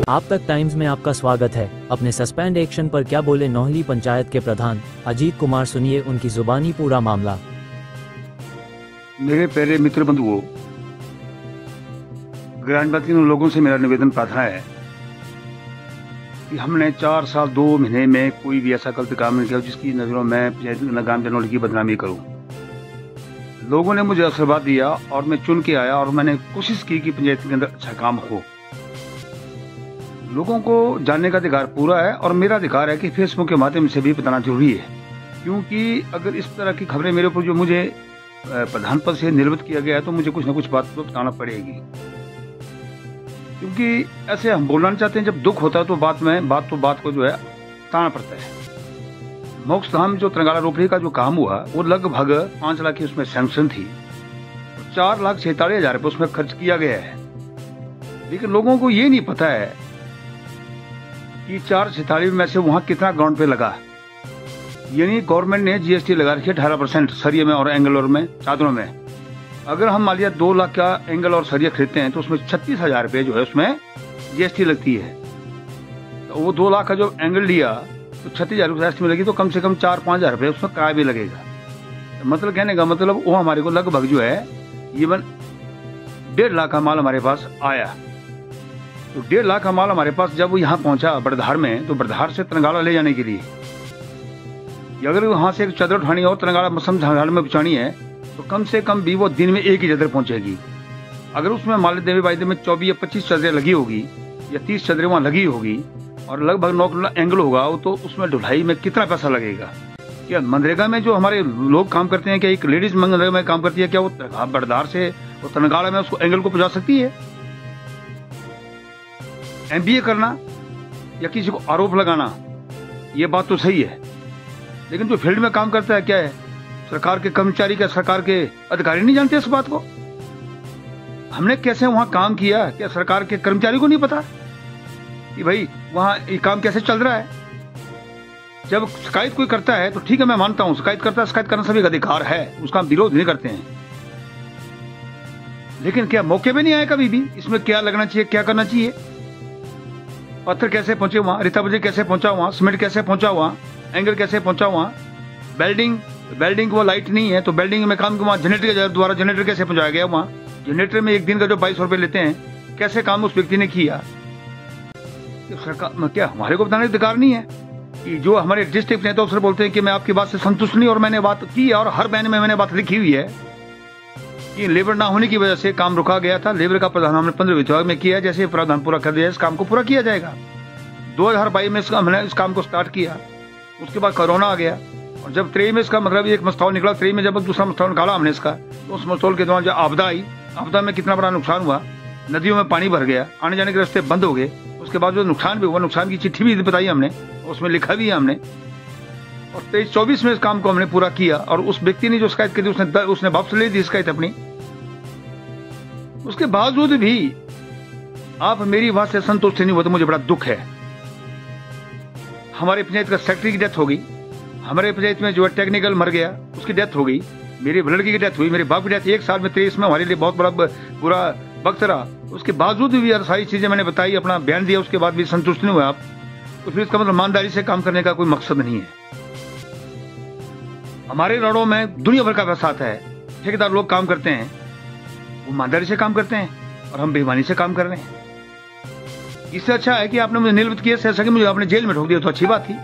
आप तक टाइम्स में आपका स्वागत है। अपने सस्पेंड एक्शन पर क्या बोले नौहली पंचायत के प्रधान अजीत कुमार, सुनिए उनकी जुबानी पूरा मामला। मेरे प्यारे मित्र बंधुओं, ग्रामीणवासी लोगों से मेरा निवेदन प्रार्थना है कि हमने 4 साल 2 महीने में कोई भी ऐसा गलत काम नहीं किया जिसकी नजरों में ग्राम जनौली की बदनामी करूं। लोगों ने मुझे आशीर्वाद दिया और मैं चुन के आया और मैंने कोशिश की कि पंचायत के अंदर अच्छा काम हो। लोगों को जानने का अधिकार पूरा है और मेरा अधिकार है कि फेसबुक के माध्यम से भी बताना जरूरी है, क्योंकि अगर इस तरह की खबरें मेरे ऊपर जो मुझे प्रधान पद से निर्वाचित किया गया है तो मुझे कुछ ना कुछ बात तो बताना पड़ेगी, क्योंकि ऐसे हम बोलना चाहते हैं। जब दुख होता है तो बात को जो है बताना पड़ता है। मोक्ष धाम जो तरंगाला रोपड़ी का जो काम हुआ वो लगभग 5 लाख की उसमें सैंक्शन थी, 4,46,000 रुपये उसमें खर्च किया गया है। लेकिन लोगों को ये नहीं पता है कि 4,46 में से वहां कितना ग्राउंड पे लगा। यानी गवर्नमेंट ने जीएसटी लगा रखी है 18% सरिये में और एंगल और में चादरों में। अगर हम मान लिया 2 लाख का एंगल और सरिया खरीदते हैं तो उसमें 36,000 रुपये जो है उसमें जीएसटी लगती है। तो वो 2 लाख का जो एंगल लिया तो 36,000 रुपये जीएसटी में लगी, तो कम से कम 4-5,000 रुपये उसमें किराया भी लगेगा। तो मतलब कहने का मतलब वो हमारे को लगभग जो है इवन 1.5 लाख का माल हमारे पास आया। तो 1.5 लाख का माल हमारे पास जब वो यहाँ पहुंचा बड़धार में, तो बड़धार से तरंगाला ले जाने के लिए अगर वहां से एक चादर उठानी और तरंगाला मसम झाड़ में पहुंचानी है तो कम से कम भी वो दिन में एक ही चादर पहुंचेगी। अगर उसमें मान देवी वायदे में 24 या 25 चादरें लगी होगी या 30 चादरें वहां लगी होगी और लगभग 9 एंगल होगा, तो उसमें ढुलाई में कितना पैसा लगेगा। क्या मनरेगा में जो हमारे लोग काम करते हैं, क्या एक लेडीज मनरेगा में काम करती है, क्या वो बड़धार से वो तरंगाला में उसको एंगल को पहुंचा सकती है? एमबीए करना या किसी को आरोप लगाना ये बात तो सही है, लेकिन जो फील्ड में काम करता है क्या है, सरकार के कर्मचारी क्या सरकार के अधिकारी नहीं जानते इस बात को? हमने कैसे वहां काम किया, क्या सरकार के कर्मचारी को नहीं पता कि भाई वहां ये काम कैसे चल रहा है? जब शिकायत कोई करता है तो ठीक है, मैं मानता हूं शिकायत करता है, शिकायत करना सभी का अधिकार है, उसका हम विरोध नहीं करते हैं। लेकिन क्या मौके पे नहीं आए कभी भी इसमें क्या लगना चाहिए, क्या करना चाहिए? पत्थर कैसे पहुंचे वहां, रेता बजरी कैसे पहुंचा वहां, सीमेंट कैसे पहुंचा वहां, एंगल कैसे पहुंचा वहां, बेल्डिंग वो लाइट नहीं है तो बेल्डिंग में काम वहां जनरेटर के द्वारा जनरेटर कैसे पहुंचाया गया वहां? जनरेटर में एक दिन का जो 2200 रुपए लेते हैं, कैसे काम उस व्यक्ति ने किया? सरकार क्या हमारे को बताने का अधिकार नहीं है कि जो हमारे डिस्ट्रिक्ट नेता अफसर बोलते हैं कि मैं आपकी बात से संतुष्ट नहीं, और मैंने बात की और हर बयान में मैंने बात लिखी हुई है कि लेबर ना होने की वजह से काम रुका गया था। लेबर का प्रावधान हमने 15 विभाग में किया, जैसे प्रावधान पूरा कर दिया इस काम को पूरा किया जाएगा। 2022 में हमने इस काम को स्टार्ट किया, उसके बाद कोरोना आ गया और जब 23 में इसका मतलब एक मस्तौल निकला, 23 में जब दूसरा मस्तौल निकाला हमने इसका, तो उस मस्तौल के दौरान जब आपदा आई, आपदा में कितना बड़ा नुकसान हुआ, नदियों में पानी भर गया, आने जाने के रास्ते बंद हो गए। उसके बाद जो नुकसान भी हुआ, नुकसान की चिट्ठी भी बताई हमने, उसमें लिखा भी है हमने। और 23-24 में इस काम को हमने पूरा किया और उस व्यक्ति ने जो शिकायत की थी उसने वापस ले दी शिकायत अपनी। उसके बावजूद भी आप मेरी बात से संतुष्ट नहीं हुए तो मुझे बड़ा दुख है। हमारे पंचायत का सेक्रेटरी की डेथ हो गई, हमारे पंचायत में जो है टेक्निकल मर गया, उसकी डेथ हो गई, मेरी लड़की की डेथ हुई, मेरे बाप की डेथ 1 साल में 23 में हमारे लिए बहुत बड़ा बुरा वक्त रहा। उसके बावजूद भी यार सारी चीजें मैंने बताई, अपना बयान दिया, उसके बाद भी संतुष्ट नहीं हुए आप, तो फिर इसका मतलब ईमानदारी से काम करने का कोई मकसद नहीं है। हमारे रोडों में दुनिया भर का पैसा आता है, ठेकेदार लोग काम करते हैं, वो ईमानदारी से काम करते हैं और हम बेईमानी से काम कर रहे हैं। इससे अच्छा है कि आपने मुझे निलंबित किया, ऐसा कि मुझे आपने जेल में ठोक दिया तो अच्छी बात थी।